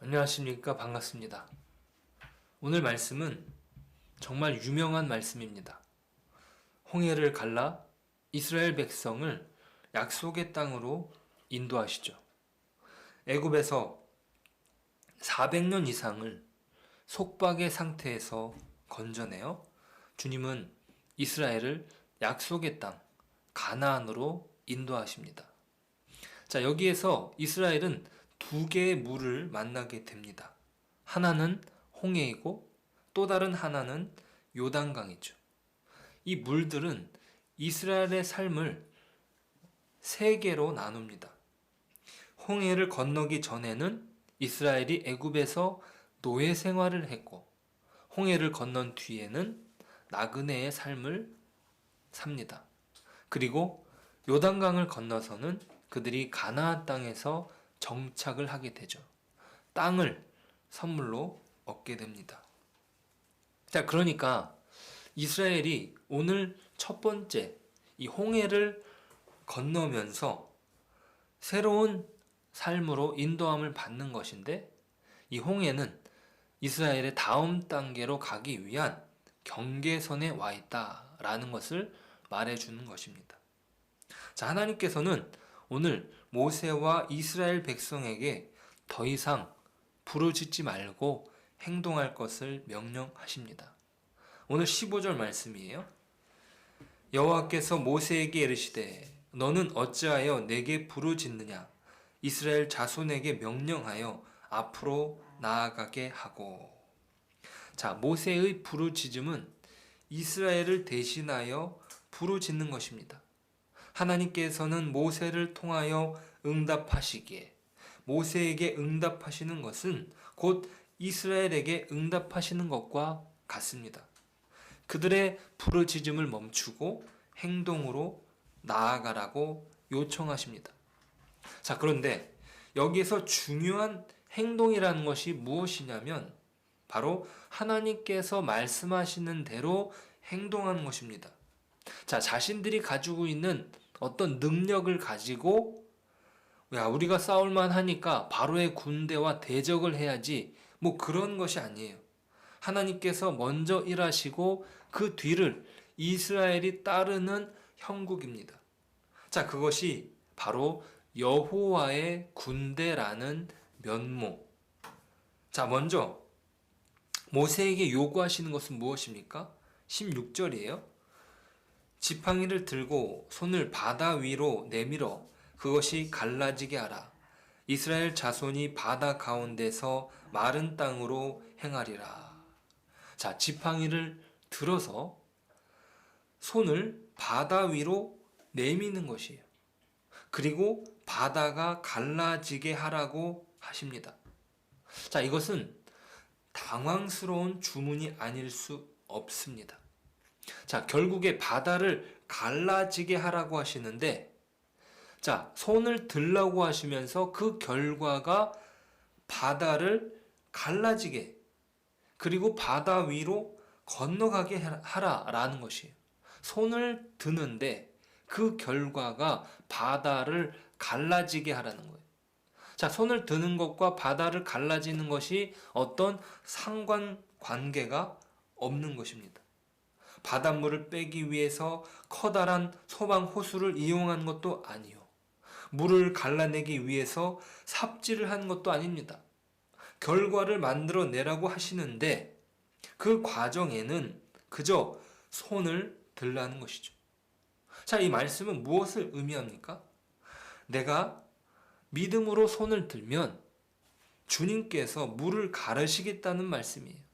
안녕하십니까. 반갑습니다. 오늘 말씀은 정말 유명한 말씀입니다. 홍해를 갈라 이스라엘 백성을 약속의 땅으로 인도하시죠. 애굽에서 400년 이상을 속박의 상태에서 건져내어 주님은 이스라엘을 약속의 땅 가나안으로 인도하십니다. 자, 여기에서 이스라엘은 두 개의 물을 만나게 됩니다. 하나는 홍해이고 또 다른 하나는 요단강이죠. 이 물들은 이스라엘의 삶을 세 개로 나눕니다. 홍해를 건너기 전에는 이스라엘이 애굽에서 노예 생활을 했고, 홍해를 건넌 뒤에는 나그네의 삶을 삽니다. 그리고 요단강을 건너서는 그들이 가나안 땅에서 정착을 하게 되죠. 땅을 선물로 얻게 됩니다. 자, 그러니까 이스라엘이 오늘 첫 번째 이 홍해를 건너면서 새로운 삶으로 인도함을 받는 것인데, 이 홍해는 이스라엘의 다음 단계로 가기 위한 경계선에 와 있다라는 것을 말해주는 것입니다. 자, 하나님께서는 오늘 모세와 이스라엘 백성에게 더 이상 부르짖지 말고 행동할 것을 명령하십니다. 오늘 15절 말씀이에요. 여호와께서 모세에게 이르시되 너는 어찌하여 내게 부르짖느냐? 이스라엘 자손에게 명령하여 앞으로 나아가게 하고. 자, 모세의 부르짖음은 이스라엘을 대신하여 부르짖는 것입니다. 하나님께서는 모세를 통하여 응답하시기에, 모세에게 응답하시는 것은 곧 이스라엘에게 응답하시는 것과 같습니다. 그들의 부르짖음을 멈추고 행동으로 나아가라고 요청하십니다. 자, 그런데 여기에서 중요한 행동이라는 것이 무엇이냐면 바로 하나님께서 말씀하시는 대로 행동하는 것입니다. 자, 자신들이 가지고 있는 어떤 능력을 가지고 우리가 싸울만 하니까 바로의 군대와 대적을 해야지, 뭐 그런 것이 아니에요. 하나님께서 먼저 일하시고 그 뒤를 이스라엘이 따르는 형국입니다. 자, 그것이 바로 여호와의 군대라는 면모. 자, 먼저 모세에게 요구하시는 것은 무엇입니까? 16절이에요. 지팡이를 들고 손을 바다 위로 내밀어 그것이 갈라지게 하라. 이스라엘 자손이 바다 가운데서 마른 땅으로 행하리라. 자, 지팡이를 들어서 손을 바다 위로 내미는 것이에요. 그리고 바다가 갈라지게 하라고 하십니다. 자, 이것은 당황스러운 주문이 아닐 수 없습니다. 자, 결국에 바다를 갈라지게 하라고 하시는데, 자, 손을 들라고 하시면서 그 결과가 바다를 갈라지게, 그리고 바다 위로 건너가게 하라라는 것이에요. 손을 드는데 그 결과가 바다를 갈라지게 하라는 거예요. 자, 손을 드는 것과 바다를 갈라지는 것이 어떤 상관관계가 없는 것입니다. 바닷물을 빼기 위해서 커다란 소방 호수를 이용한 것도 아니요. 물을 갈라내기 위해서 삽질을 한 것도 아닙니다. 결과를 만들어내라고 하시는데 그 과정에는 그저 손을 들라는 것이죠. 자, 이 말씀은 무엇을 의미합니까? 내가 믿음으로 손을 들면 주님께서 물을 가르시겠다는 말씀이에요.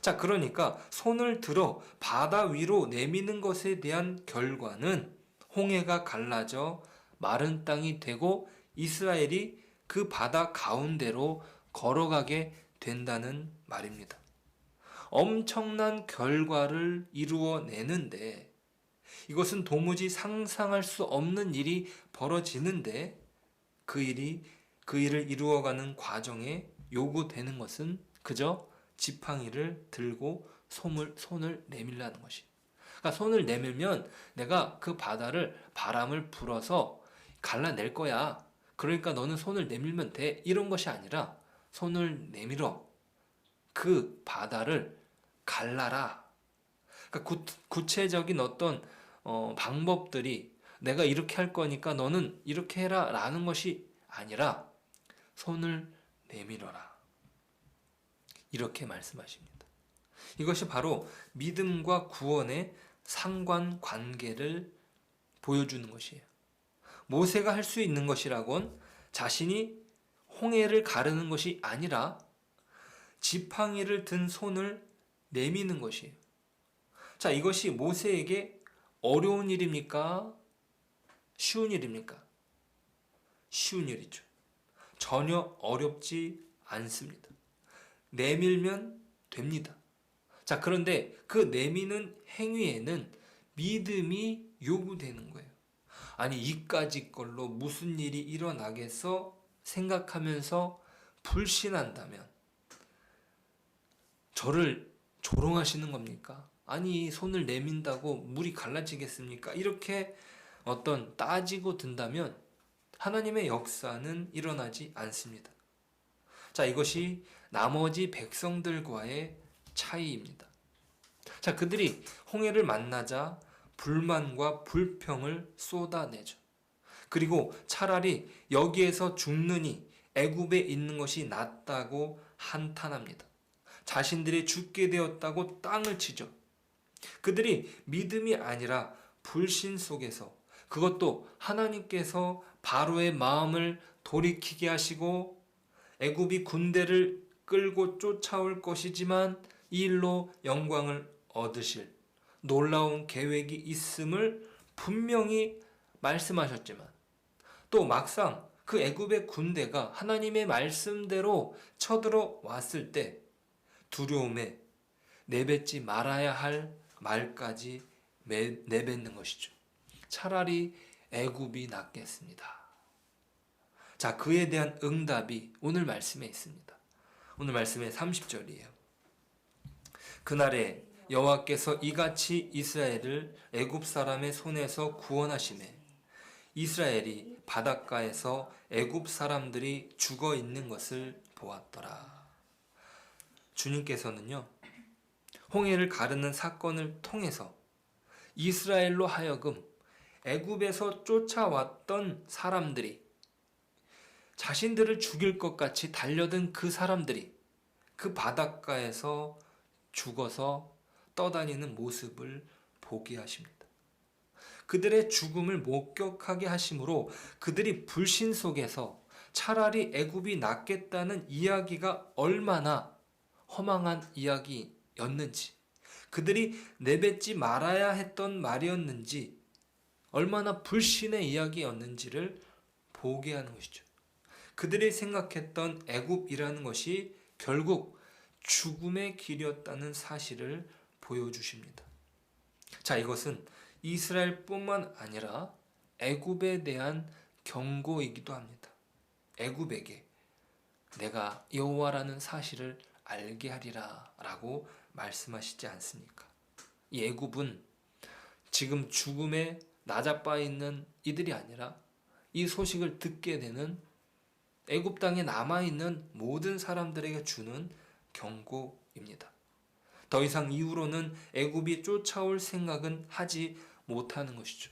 자, 그러니까 손을 들어 바다 위로 내미는 것에 대한 결과는 홍해가 갈라져 마른 땅이 되고 이스라엘이 그 바다 가운데로 걸어가게 된다는 말입니다. 엄청난 결과를 이루어내는데, 이것은 도무지 상상할 수 없는 일이 벌어지는데, 그 일을 이루어가는 과정에 요구되는 것은 그저 지팡이를 들고 손을 내밀라는 것이. 그러니까 손을 내밀면 내가 그 바다를 바람을 불어서 갈라낼 거야. 그러니까 너는 손을 내밀면 돼. 이런 것이 아니라 손을 내밀어 그 바다를 갈라라. 그러니까 구체적인 어떤 방법들이 내가 이렇게 할 거니까 너는 이렇게 해라 라는 것이 아니라 손을 내밀어라. 이렇게 말씀하십니다. 이것이 바로 믿음과 구원의 상관관계를 보여주는 것이에요. 모세가 할 수 있는 것이라곤 자신이 홍해를 가르는 것이 아니라 지팡이를 든 손을 내미는 것이에요. 자, 이것이 모세에게 어려운 일입니까? 쉬운 일입니까? 쉬운 일이죠. 전혀 어렵지 않습니다. 내밀면 됩니다. 자, 그런데 그 내미는 행위에는 믿음이 요구되는 거예요. 아니, 이까짓 걸로 무슨 일이 일어나겠어 생각하면서 불신한다면 저를 조롱하시는 겁니까? 아니, 손을 내민다고 물이 갈라지겠습니까? 이렇게 어떤 따지고 든다면 하나님의 역사는 일어나지 않습니다. 자, 이것이 나머지 백성들과의 차이입니다. 자, 그들이 홍해를 만나자 불만과 불평을 쏟아내죠. 그리고 차라리 여기에서 죽느니 애굽에 있는 것이 낫다고 한탄합니다. 자신들이 죽게 되었다고 땅을 치죠. 그들이 믿음이 아니라 불신 속에서, 그것도 하나님께서 바로의 마음을 돌이키게 하시고 애굽이 군대를 끌고 쫓아올 것이지만 이 일로 영광을 얻으실 놀라운 계획이 있음을 분명히 말씀하셨지만 또 막상 그 애굽의 군대가 하나님의 말씀대로 쳐들어왔을 때 두려움에 내뱉지 말아야 할 말까지 내뱉는 것이죠. 차라리 애굽이 낫겠습니다. 자, 그에 대한 응답이 오늘 말씀에 있습니다. 오늘 말씀의 30절이에요. 그날에 여호와께서 이같이 이스라엘을 애굽 사람의 손에서 구원하시매 이스라엘이 바닷가에서 애굽 사람들이 죽어 있는 것을 보았더라. 주님께서는요, 홍해를 가르는 사건을 통해서 이스라엘로 하여금 애굽에서 쫓아왔던 사람들이, 자신들을 죽일 것 같이 달려든 그 사람들이 그 바닷가에서 죽어서 떠다니는 모습을 보게 하십니다. 그들의 죽음을 목격하게 하심으로 그들이 불신 속에서 차라리 애굽이 낫겠다는 이야기가 얼마나 허망한 이야기였는지, 그들이 내뱉지 말아야 했던 말이었는지, 얼마나 불신의 이야기였는지를 보게 하는 것이죠. 그들이 생각했던 애굽이라는 것이 결국 죽음의 길이었다는 사실을 보여주십니다. 자, 이것은 이스라엘뿐만 아니라 애굽에 대한 경고이기도 합니다. 애굽에게 내가 여호와라는 사실을 알게 하리라 라고 말씀하시지 않습니까? 이 애굽은 지금 죽음에 나자빠 있는 이들이 아니라 이 소식을 듣게 되는 애굽 땅에 남아있는 모든 사람들에게 주는 경고입니다. 더 이상 이후로는 애굽이 쫓아올 생각은 하지 못하는 것이죠.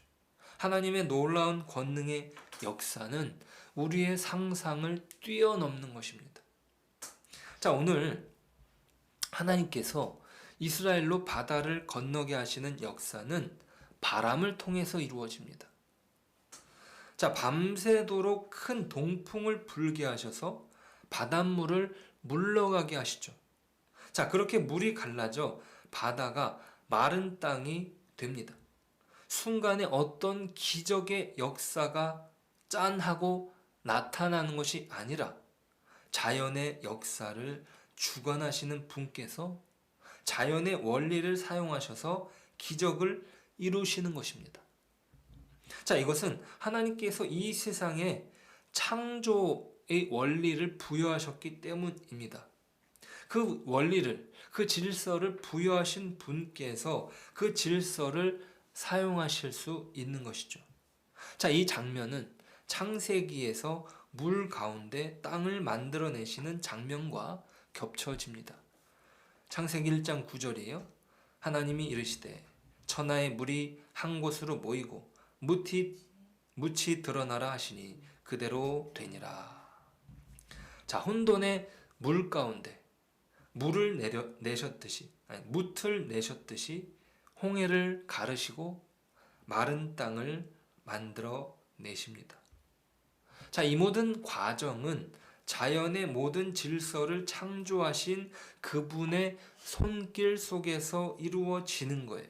하나님의 놀라운 권능의 역사는 우리의 상상을 뛰어넘는 것입니다. 자, 오늘 하나님께서 이스라엘로 바다를 건너게 하시는 역사는 바람을 통해서 이루어집니다. 자, 밤새도록 큰 동풍을 불게 하셔서 바닷물을 물러가게 하시죠. 자, 그렇게 물이 갈라져 바다가 마른 땅이 됩니다. 순간에 어떤 기적의 역사가 짠하고 나타나는 것이 아니라 자연의 역사를 주관하시는 분께서 자연의 원리를 사용하셔서 기적을 이루시는 것입니다. 자, 이것은 하나님께서 이 세상에 창조의 원리를 부여하셨기 때문입니다. 그 원리를, 그 질서를 부여하신 분께서 그 질서를 사용하실 수 있는 것이죠. 자, 이 장면은 창세기에서 물 가운데 땅을 만들어내시는 장면과 겹쳐집니다. 창세기 1장 9절이에요. 하나님이 이르시되 천하의 물이 한 곳으로 모이고 묻이 드러나라 하시니 그대로 되니라. 자, 혼돈의 물 가운데 묻을 내셨듯이 홍해를 가르시고 마른 땅을 만들어 내십니다. 자, 이 모든 과정은 자연의 모든 질서를 창조하신 그분의 손길 속에서 이루어지는 거예요.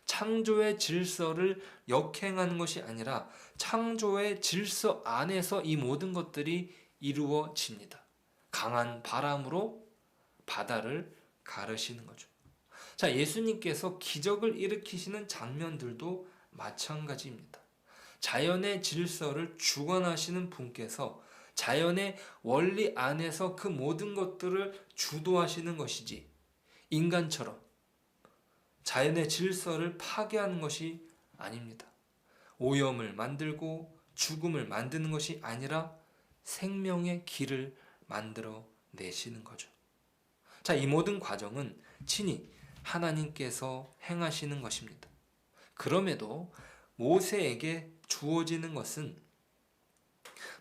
창조의 질서를 역행하는 것이 아니라 창조의 질서 안에서 이 모든 것들이 이루어집니다. 강한 바람으로 바다를 가르시는 거죠. 자, 예수님께서 기적을 일으키시는 장면들도 마찬가지입니다. 자연의 질서를 주관하시는 분께서 자연의 원리 안에서 그 모든 것들을 주도하시는 것이지 인간처럼 자연의 질서를 파괴하는 것이 아닙니다. 오염을 만들고 죽음을 만드는 것이 아니라 생명의 길을 만들어 내시는 거죠. 자, 이 모든 과정은 친히 하나님께서 행하시는 것입니다. 그럼에도 모세에게 주어지는 것은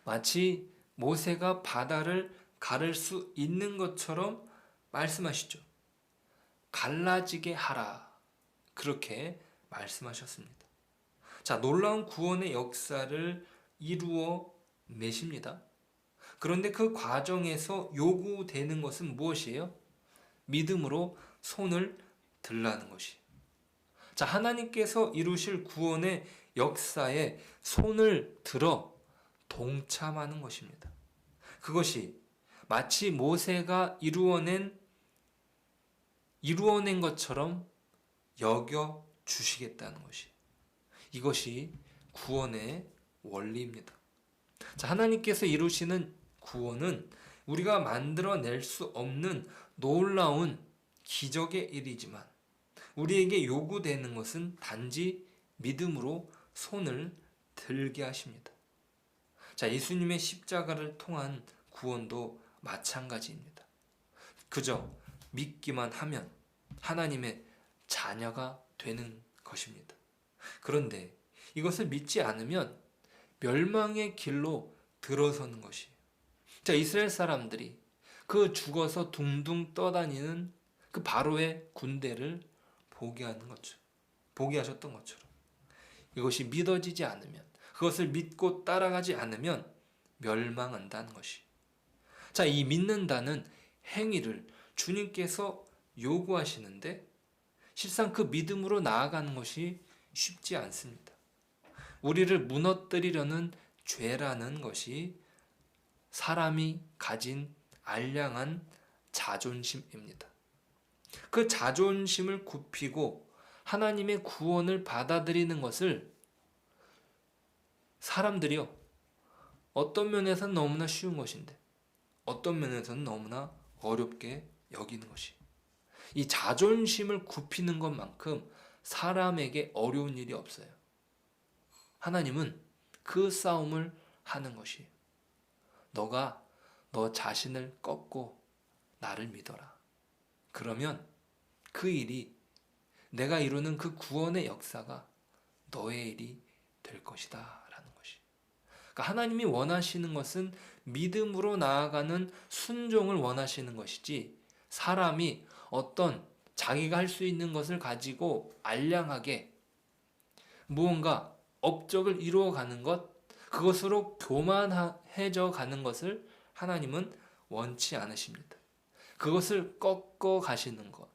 마치 모세가 바다를 가를 수 있는 것처럼 말씀하시죠. 갈라지게 하라. 그렇게 말씀하셨습니다. 자, 놀라운 구원의 역사를 이루어 내십니다. 그런데 그 과정에서 요구되는 것은 무엇이에요? 믿음으로 손을 들라는 것이. 자, 하나님께서 이루실 구원의 역사에 손을 들어 동참하는 것입니다. 그것이 마치 모세가 이루어낸 것처럼 여겨 주시겠다는 것이. 이것이 구원의 원리입니다. 자, 하나님께서 이루시는 구원은 우리가 만들어낼 수 없는 놀라운 기적의 일이지만 우리에게 요구되는 것은 단지 믿음으로 손을 들게 하십니다. 자, 예수님의 십자가를 통한 구원도 마찬가지입니다. 그저 믿기만 하면 하나님의 자녀가 되는 것입니다. 그런데 이것을 믿지 않으면 멸망의 길로 들어서는 것이에요. 자, 이스라엘 사람들이 그 죽어서 둥둥 떠다니는 그 바로의 군대를 보게 하셨던 것처럼 이것이 믿어지지 않으면, 그것을 믿고 따라가지 않으면 멸망한다는 것이. 자, 이 믿는다는 행위를 주님께서 요구하시는데 실상 그 믿음으로 나아가는 것이 쉽지 않습니다. 우리를 무너뜨리려는 죄라는 것이 사람이 가진 알량한 자존심입니다. 그 자존심을 굽히고 하나님의 구원을 받아들이는 것을 사람들이요, 어떤 면에서는 너무나 쉬운 것인데 어떤 면에서는 너무나 어렵게 여기는 것이. 이 자존심을 굽히는 것만큼 사람에게 어려운 일이 없어요. 하나님은 그 싸움을 하는 것이에요. 너가 너 자신을 꺾고 나를 믿어라. 그러면 그 일이, 내가 이루는 그 구원의 역사가 너의 일이 될 것이다 라는 것이. 그러니까 하나님이 원하시는 것은 믿음으로 나아가는 순종을 원하시는 것이지, 사람이 어떤 자기가 할 수 있는 것을 가지고 알량하게 무언가 업적을 이루어가는 것, 그것으로 교만해져 가는 것을 하나님은 원치 않으십니다. 그것을 꺾어 가시는 것,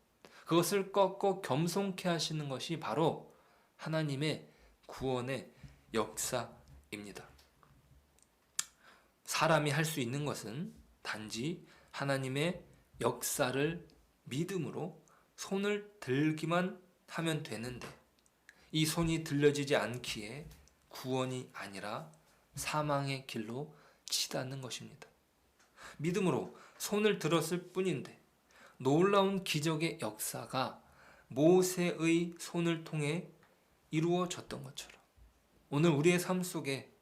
그것을 꺾어 겸손케 하시는 것이 바로 하나님의 구원의 역사입니다. 사람이 할 수 있는 것은 단지 하나님의 역사를 믿음으로 손을 들기만 하면 되는데, 이 손이 들려지지 않기에 구원이 아니라 사망의 길로 치닫는 것입니다. 믿음으로 손을 들었을 뿐인데 놀라운 기적의 역사가 모세의 손을 통해 이루어졌던 것처럼 오늘 우리의 삶 속에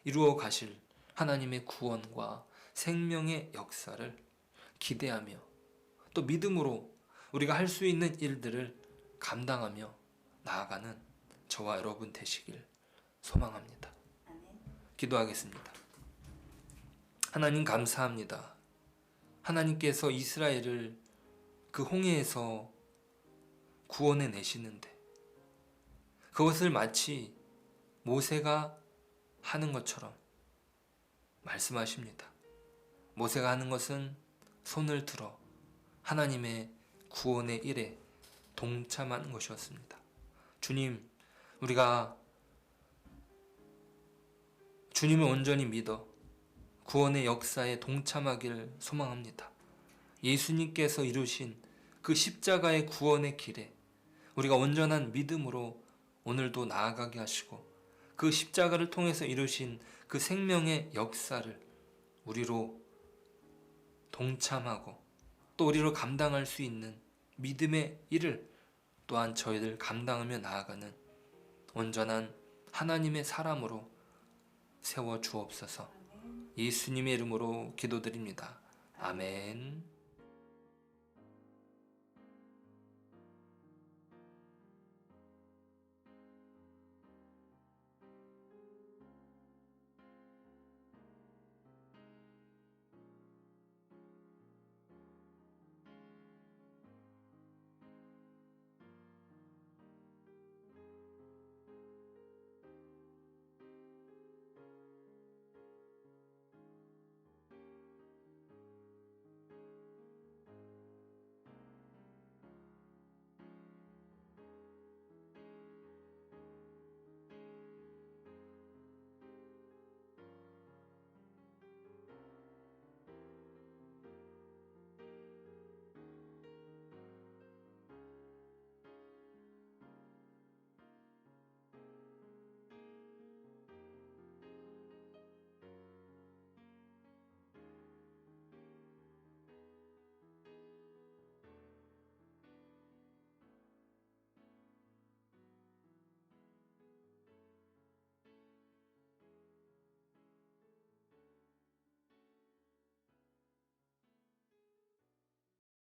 이루어 가실 하나님의 구원과 생명의 역사를 기대하며 또 믿음으로 우리가 할 수 있는 일들을 감당하며 나아가는 저와 여러분 되시길 소망합니다. 기도하겠습니다. 하나님 감사합니다. 하나님께서 이스라엘을 그 홍해에서 구원해 내시는데 그것을 마치 모세가 하는 것처럼 말씀하십니다. 모세가 하는 것은 손을 들어 하나님의 구원의 일에 동참하는 것이었습니다. 주님, 우리가 주님을 온전히 믿어 구원의 역사에 동참하기를 소망합니다. 예수님께서 이루신 그 십자가의 구원의 길에 우리가 온전한 믿음으로 오늘도 나아가게 하시고 그 십자가를 통해서 이루신 그 생명의 역사를 우리로 동참하고 또 우리로 감당할 수 있는 믿음의 일을 또한 저희들 감당하며 나아가는 온전한 하나님의 사람으로 세워 주옵소서. 예수님의 이름으로 기도드립니다. 아멘.